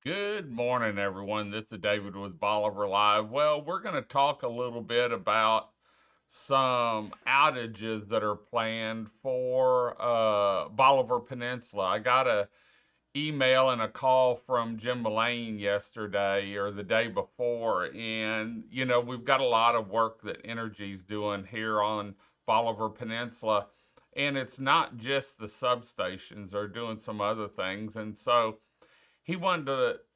Good morning, everyone. This is David with Bolivar Live. Well, we're going to talk a little bit about some outages that are planned for Bolivar Peninsula. I got a email and a call from Jim Mullane yesterday or the day before, and we've got a lot of work that Entergy's doing here on Bolivar Peninsula, and it's not just the substations; they're doing some other things, and so he wanted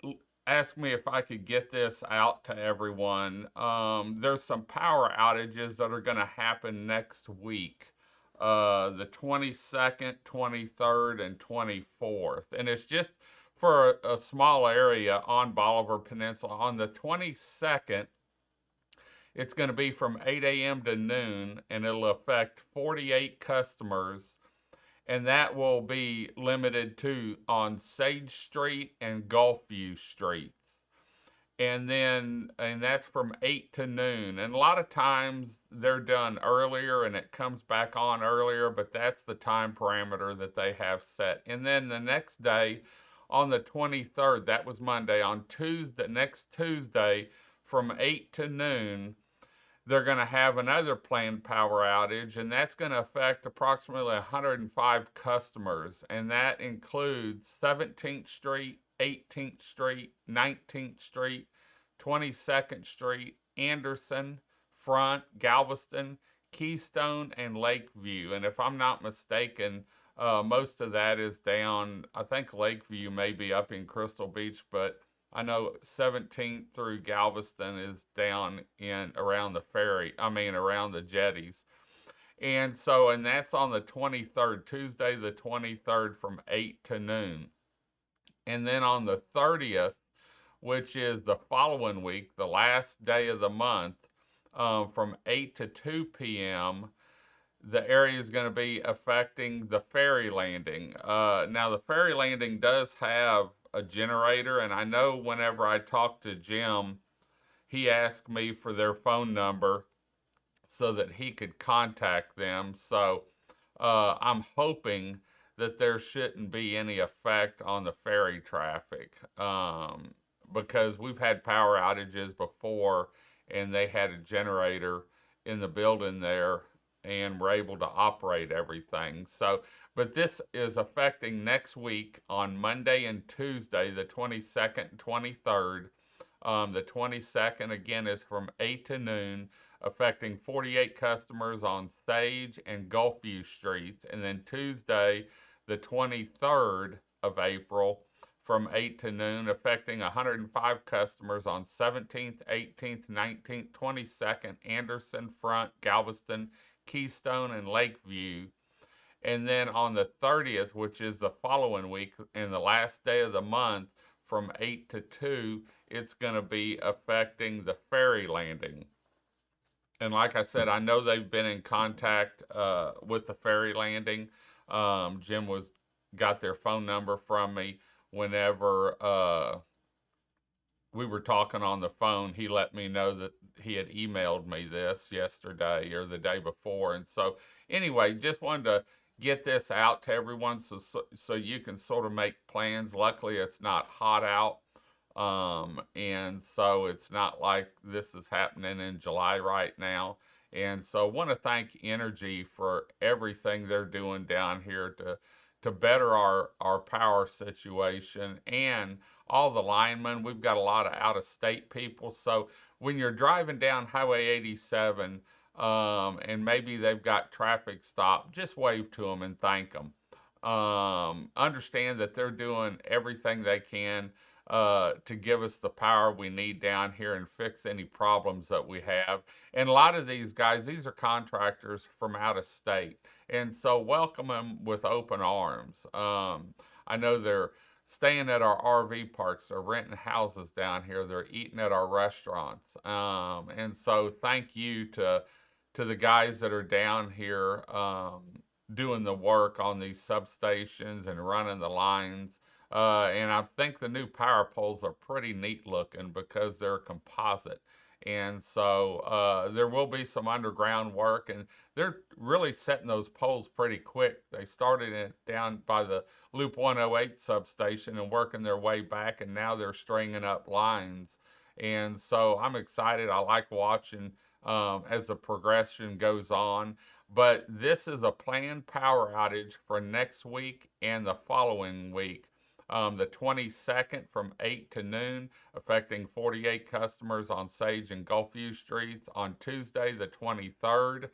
to ask me if I could get this out to everyone. There's some power outages that are going to happen next week, the 22nd, 23rd, and 24th. And it's just for a small area on Bolivar Peninsula. On the 22nd, it's going to be from 8 a.m. to noon, and it'll affect 48 customers, and that will be limited to on Sage Street and Gulfview Streets. And that's from 8 to noon. And a lot of times they're done earlier and it comes back on earlier, but that's the time parameter that they have set. And then the next day, on the 23rd, that was Monday, on Tuesday, next Tuesday, from 8 to noon, they're going to have another planned power outage, and that's going to affect approximately 105 customers, and that includes 17th Street, 18th Street, 19th Street, 22nd Street, Anderson, Front, Galveston, Keystone, and Lakeview. And if I'm not mistaken, most of that is down. I think Lakeview may be up in Crystal Beach, but I know 17th through Galveston is down in around the ferry. I mean, around the jetties. And that's on the 23rd, Tuesday the 23rd from 8 to noon. And then on the 30th, which is the following week, the last day of the month, from 8 to 2 p.m., the area is going to be affecting the ferry landing. Now, the ferry landing does have a generator, and I know whenever I talked to Jim, he asked me for their phone number so that he could contact them. So I'm hoping that there shouldn't be any effect on the ferry traffic, because we've had power outages before and they had a generator in the building there and were able to operate everything. So, but this is affecting next week on Monday and Tuesday, the 22nd and 23rd. The 22nd, again, is from 8 to noon, affecting 48 customers on Sage and Gulfview Streets. And then Tuesday, the 23rd of April, from 8 to noon, affecting 105 customers on 17th, 18th, 19th, 22nd, Anderson, Front, Galveston, Keystone, and Lakeview. And then on the 30th, which is the following week and the last day of the month, from 8 to 2, it's going to be affecting the ferry landing. And like I said, I know they've been in contact with the ferry landing. Jim got their phone number from me whenever we were talking on the phone. He let me know that he had emailed me this yesterday or the day before. And so, anyway, just wanted to get this out to everyone so you can sort of make plans. Luckily, it's not hot out. And so it's not like this is happening in July right now. And so I want to thank Entergy for everything they're doing down here to better our power situation, and all the linemen. We've got a lot of out-of-state people. So when you're driving down Highway 87, and maybe they've got traffic stopped, just wave to them and thank them. Understand that they're doing everything they can to give us the power we need down here and fix any problems that we have. And a lot of these guys, these are contractors from out of state. And so welcome them with open arms. I know they're staying at our RV parks, they're renting houses down here, they're eating at our restaurants. And so thank you to the guys that are down here doing the work on these substations and running the lines. And I think the new power poles are pretty neat looking because they're composite. And so there will be some underground work, and they're really setting those poles pretty quick. They started it down by the Loop 108 substation and working their way back, and now they're stringing up lines. And so I'm excited. I like watching as the progression goes on. But this is a planned power outage for next week and the following week. The 22nd from 8 to noon, affecting 48 customers on Sage and Gulfview Streets. On Tuesday, the 23rd,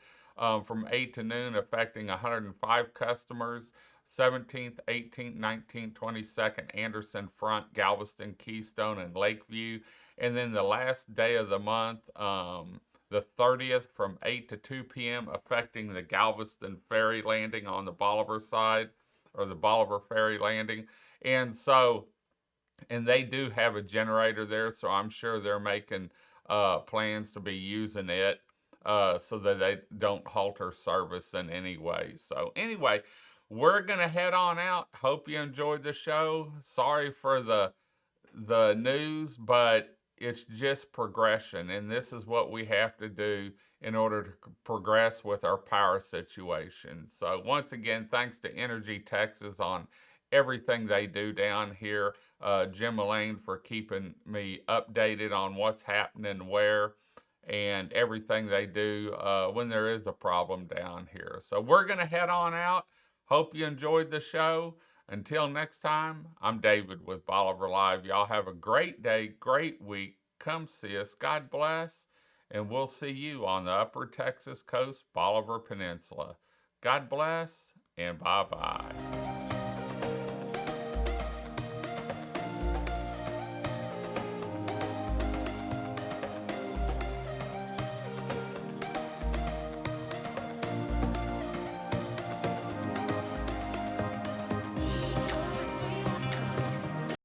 from 8 to noon, affecting 105 customers. 17th, 18th, 19th, 22nd, Anderson Front, Galveston, Keystone, and Lakeview. And then the last day of the month, the 30th, from 8 to 2 p.m., affecting the Galveston Ferry Landing on the Bolivar side, or the Bolivar Ferry Landing. And so, and they do have a generator there, so I'm sure they're making plans to be using it so that they don't halter service in any way. So, anyway, we're going to head on out. Hope you enjoyed the show. Sorry for the news, but it's just progression, and this is what we have to do in order to progress with our power situation. So once again, thanks to Entergy Texas on everything they do down here. Jim Mullane for keeping me updated on what's happening where, and everything they do when there is a problem down here. So we're going to head on out. Hope you enjoyed the show. Until next time, I'm David with Bolivar Live. Y'all have a great day, great week. Come see us. God bless. And we'll see you on the Upper Texas Coast, Bolivar Peninsula. God bless and bye-bye.